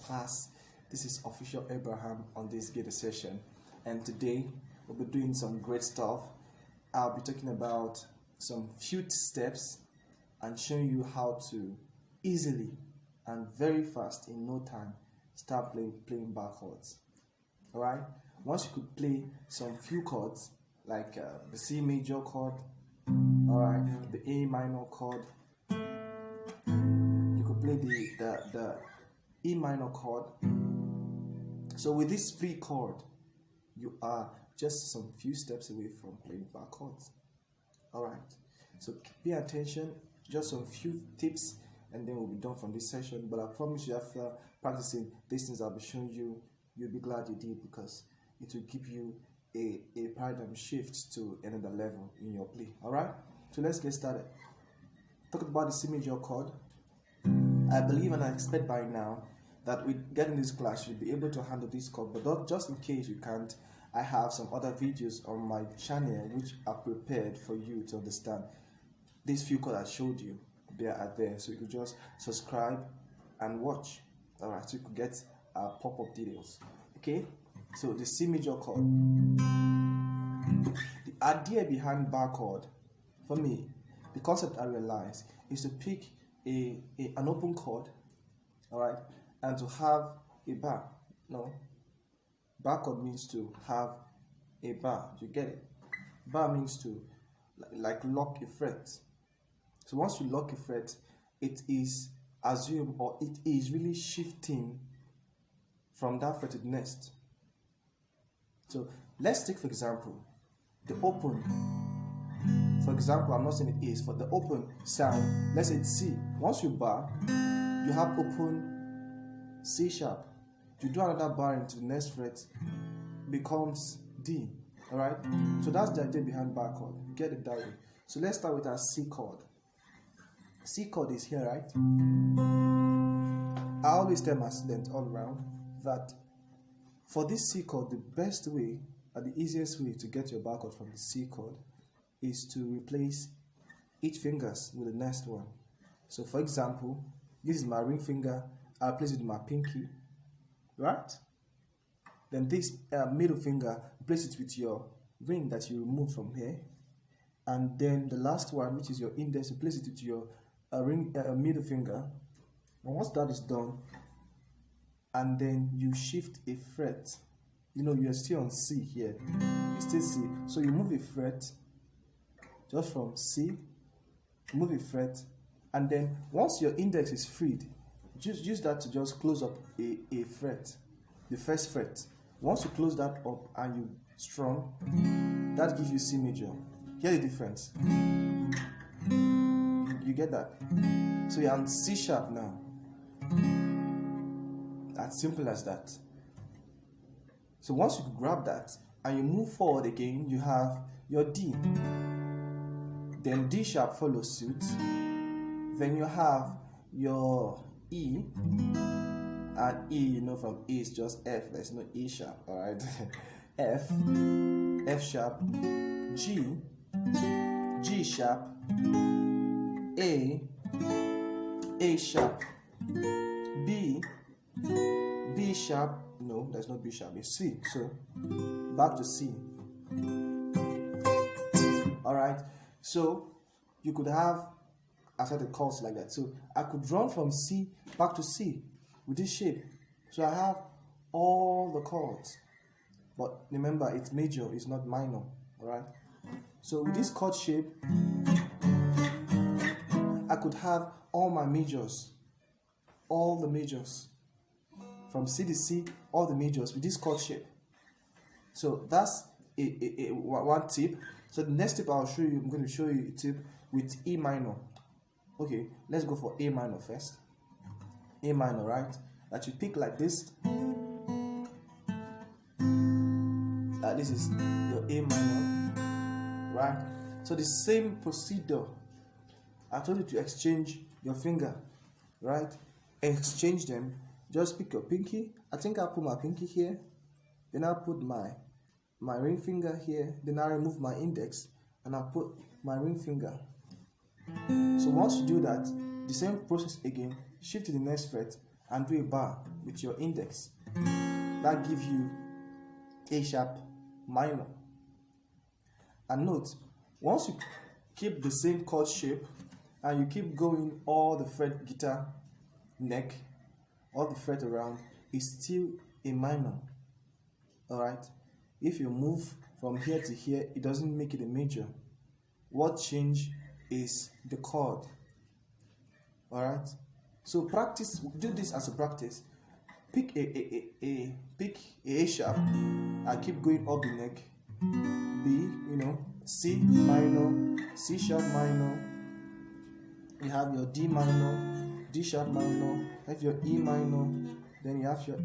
class. This is Official Abraham on this guitar session, and today we'll be doing some great stuff. I'll be talking about some few steps and showing you how to easily and very fast in no time start playing bar chords. All right. Once you could play some few chords like the C major chord, all right, the A minor chord. You could play the E minor chord. So with this free chord, you are just some few steps away from playing bar chords. All right. So pay attention. Just some few tips, and then we'll be done from this session. But I promise you, after practicing these things I'll be showing you, you'll be glad you did, because it will give you a paradigm shift to another level in your play. All right. So let's get started. Talking about the C major chord, I believe and I expect by now that with getting this class, you'll be able to handle this chord. But just in case you can't, I have some other videos on my channel which are prepared for you to understand these few chords I showed you. They are there, so you could just subscribe and watch. All right, so you could get pop-up details. Okay, so the C major chord. The idea behind bar chord, for me, the concept I realized is to pick an open chord, all right, and to have a bar. No, bar chord means to have a bar. You get it? Bar means to like lock a fret. So once you lock a fret, it is assumed, or it is really shifting from that fret to the next. So let's take, for example, the open. For example, I'm not saying it is, for the open sound, let's say it's C. Once you bar, you have open C sharp. You do another bar into the next fret, becomes D. All right. So that's the idea behind bar chord. You get it that way. So let's start with our C chord. C chord is here, right? I always tell my students all around that for this C chord, the best way and the easiest way to get your bar chord from the C chord is to replace each fingers with the next one. So for example, this is my ring finger. I'll place it with my pinky, right? Then this middle finger, place it with your ring that you remove from here. And then the last one, which is your index, you place it with your middle finger. And once that is done, and then you shift a fret, you know, you're still on C here, you still C, so you move a fret just from C, move a fret, and then once your index is freed, just use that to just close up a fret, the first fret. Once you close that up and you strum, that gives you C major. Hear the difference. You get that? So you're on C sharp now. As simple as that. So once you grab that and you move forward again, you have your D. Then D sharp follows suit. Then you have your E. And E, you know, from E is just F. There's no E sharp, alright? F, F sharp, G, G sharp, A sharp, B, B sharp, no, there's no B sharp, it's C, so back to C. Alright, so you could have assorted chords like that. So I could run from C back to C with this shape. So I have all the chords. But remember, it's major, it's not minor, alright? So with this chord shape, I could have all my majors, all the majors, from C to C, all the majors with this chord shape. So that's one tip. So the next tip I'll show you, I'm going to show you a tip with E minor. Okay, let's go for A minor first. A minor, right? That you pick like this. This is your A minor, right? So the same procedure. I told you to exchange your finger, right? Exchange them. Just pick your pinky. I think I'll put my pinky here. Then I'll put my ring finger here. Then I'll remove my index and I'll put my ring finger. So once you do that, the same process again. Shift to the next fret and do a bar with your index. That gives you A sharp minor. And note, once you keep the same chord shape and you keep going all the fret guitar neck, all the fret around, is still a minor. Alright? If you move from here to here, it doesn't make it a major. What change is the chord. Alright? So practice, do this as a practice. Pick pick A sharp and keep going up the neck. B, C minor, C sharp minor. You have your D minor, D sharp minor, have your E minor, then you have your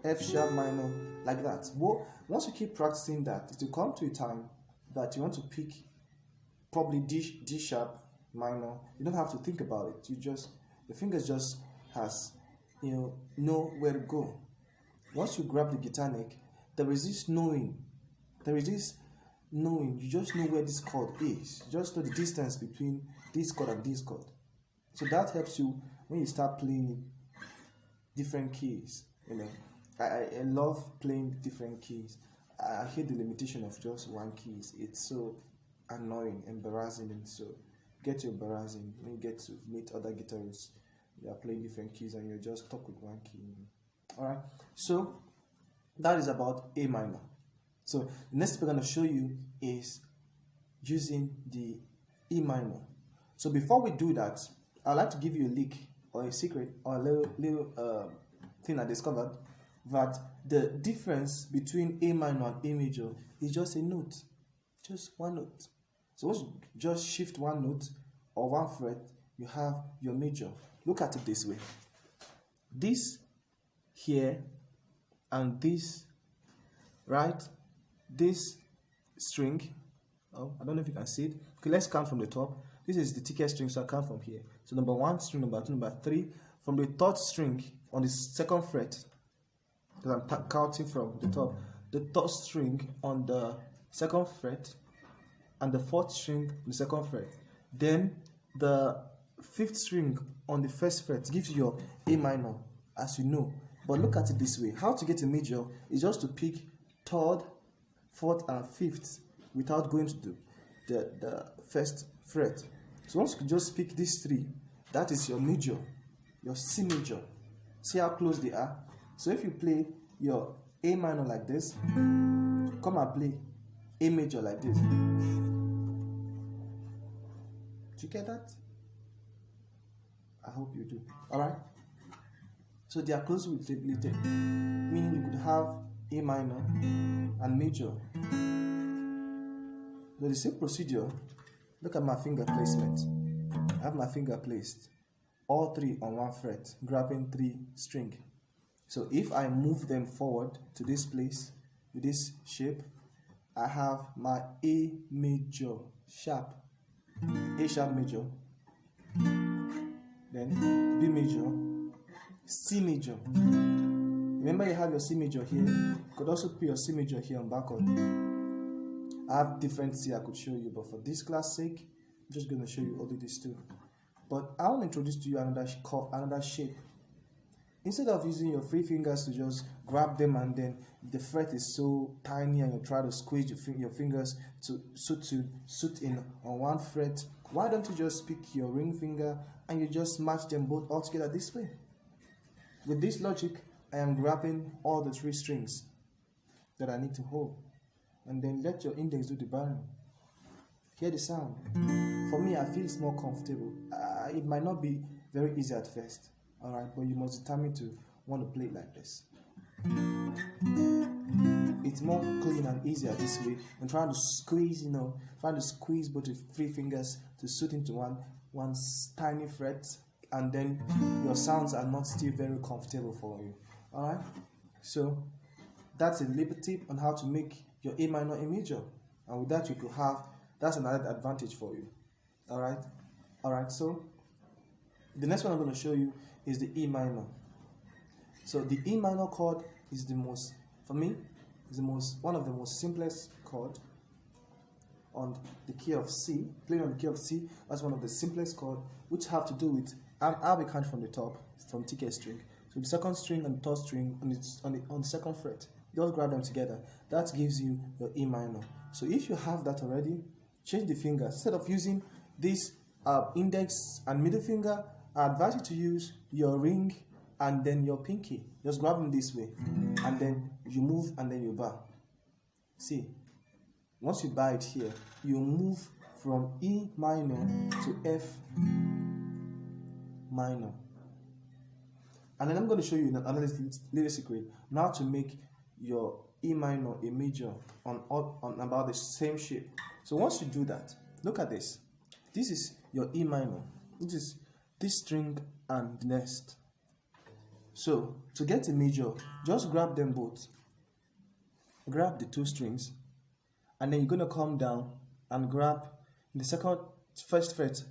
F sharp minor, like that. Well, once you keep practicing that, it will come to a time that you want to pick probably D sharp minor. You don't have to think about it. The fingers just has, know where to go. Once you grab the guitar neck, there is this knowing. You just know where this chord is. You just know the distance between this chord and this chord. So that helps you when you start playing different keys. I love playing different keys. I hate the limitation of just one key. It's so annoying, embarrassing, and so get you embarrassing when you get to meet other guitarists. They are playing different keys and you're just stuck with one key. Alright, so that is about A minor. So the next we're going to show you is using the E minor. So before we do that, I'd like to give you a leak or a secret or a little thing I discovered, that the difference between A minor and A major is just a note, just one note. So once you just shift one note or one fret, you have your major. Look at it this way. This here and this, right? This string, I don't know if you can see it. Okay, let's count from the top. This is the thickest string, so I count from here. So number 1 string, number 2, number 3. From the third string on the second fret, because I'm counting from the top, the third string on the second fret, and the fourth string on the second fret. Then the fifth string on the first fret gives you your A minor, as you know. But look at it this way. How to get a major is just to pick third, fourth, and fifth without going to the first fret. So once you just pick these three, that is your major, your C major. See how close they are? So if you play your A minor like this, come and play A major like this. Do you get that? I hope you do. Alright? So they are closely related, meaning you could have A minor and major. So the same procedure. Look at my finger placement. I have my finger placed, all three on one fret, grabbing 3 string. So if I move them forward to this place with this shape, I have my A major sharp, A sharp major, then B major, C major. Remember, you have your C major here. You could also put your C major here on backward. I have different C I could show you, but for this class sake, I'm just going to show you only these two. But I want to introduce to you another shape. Instead of using your 3 fingers to just grab them and then the fret is so tiny and you try to squeeze your fingers to suit in on one fret, why don't you just pick your ring finger and you just match them both all together this way? With this logic, I am grabbing all the 3 strings that I need to hold, and then let your index do the barring. Hear the sound. For me, I feel it's more comfortable. It might not be very easy at first, alright, but you must determine to want to play it like this. It's more clean and easier this way than trying to squeeze, both the 3 fingers to suit into one tiny fret, and then your sounds are not still very comfortable for you. Alright, so that's a little tip on how to make your A minor a major, and with that you could have, that's another advantage for you. Alright, so the next one I'm going to show you is the E minor. So the E minor chord is one of the most simplest chord on the key of C. Playing on the key of C, that's one of the simplest chord, which have to do with, I'll be counting from the top, from thickest string. So the second string and the third string on the second fret, just grab them together. That gives you your E minor. So if you have that already, change the fingers. Instead of using this index and middle finger, I advise you to use your ring and then your pinky. Just grab them this way, and then you move and then you bar. See, once you bar it here, you move from E minor to F minor. And then I'm going to show you another little secret now to make your E minor a major on about the same shape. So once you do that, look at this. This is your E minor. This is this string and the next. So to get a major, just grab them both. Grab the two strings, and then you're going to come down and grab the first fret.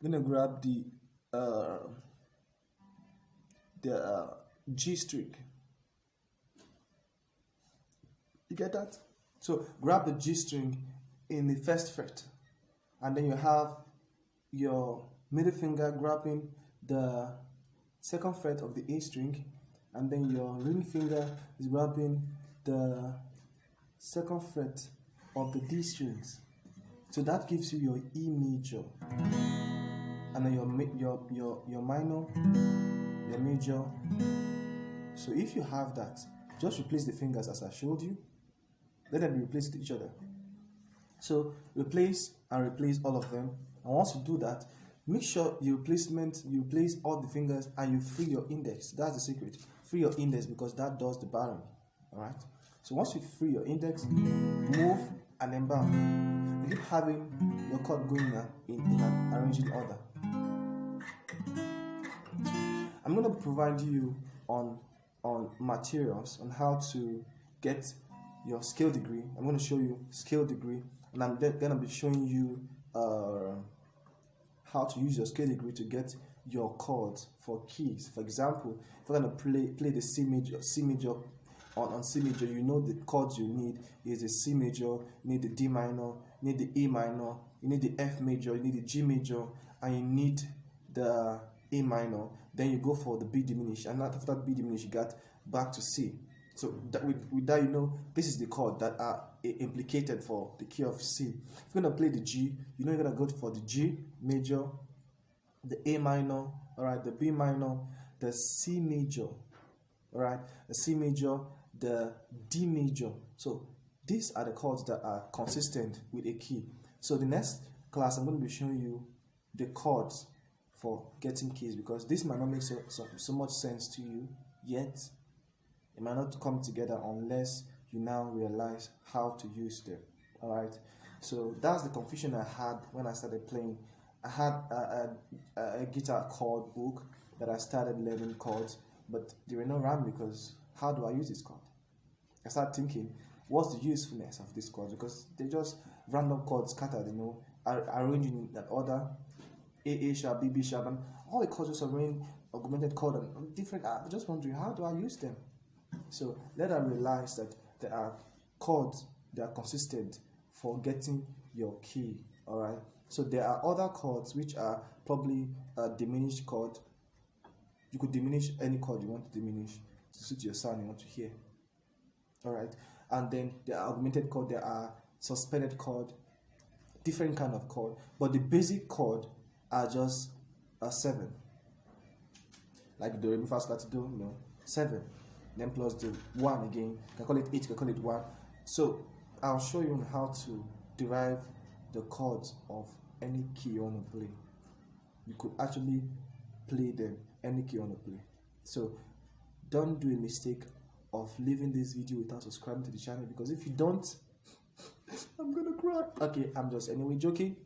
You're going to grab the G string. You get that? So grab the G string in the first fret, and then you have your middle finger grabbing the second fret of the A string, and then your ring finger is grabbing the second fret of the D strings. So that gives you your E major, and then your minor, your major. So if you have that, just replace the fingers as I showed you. Let them be replaced with each other. So replace and replace all of them. And once you do that, make sure you replace all the fingers and you free your index. That's the secret. Free your index, because that does the barring. Alright? So once you free your index, move and then bar. You keep having your chord going in an arranging order. I'm going to provide you on materials on how to get your scale degree. I'm going to show you scale degree, and I'm then going to be showing you how to use your scale degree to get your chords for keys. For example, if you're going to play the C major on C major, you know the chords you need is the C major, you need the D minor, you need the E minor, you need the F major, you need the G major, and you need the A minor. Then you go for the B diminished, and after that B diminished, you got back to C. So with that, you know this is the chord that are implicated for the key of C. If you're gonna play the G, you know you're gonna go for the G major, the A minor, all right, the B minor, the C major, all right, the C major, the D major. So these are the chords that are consistent with a key. So the next class, I'm going to be showing you the chords for getting keys, because this might not make so much sense to you yet. It might not come together unless you now realize how to use them. All right. So that's the confusion I had when I started playing. I had a guitar chord book that I started learning chords, but they were not around because how do I use this chord? I started thinking, what's the usefulness of these chords? Because they're just random chords scattered, you know, arranging in that order, A sharp, B sharp, and all the chords just arranged, augmented chord and different. I'm just wondering, how do I use them? So let us realize that there are chords that are consistent for getting your key. All right. So there are other chords which are probably a diminished chord. You could diminish any chord you want to diminish to suit your sound you want to hear. All right. And then there are augmented chord. There are suspended chord. Different kind of chord. But the basic chord are just a 7. Like do, re, mi, fa, sol, la, ti, do. You know, 7. Then plus the 1 again. You can call it 8. You can call it 1. So I'll show you how to derive the chords of any key you want to play. You could actually play them any key you want to play. So don't do a mistake of leaving this video without subscribing to the channel, because if you don't, I'm gonna cry. Okay, I'm just anyway joking.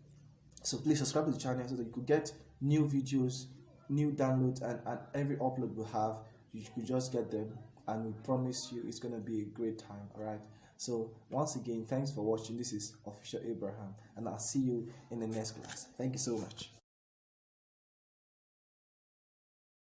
So please subscribe to the channel so that you could get new videos, new downloads, and every upload we have, you could just get them, and we promise you it's gonna be a great time. All right. So once again, thanks for watching. This is Official Abraham, and I'll see you in the next class. Thank you so much.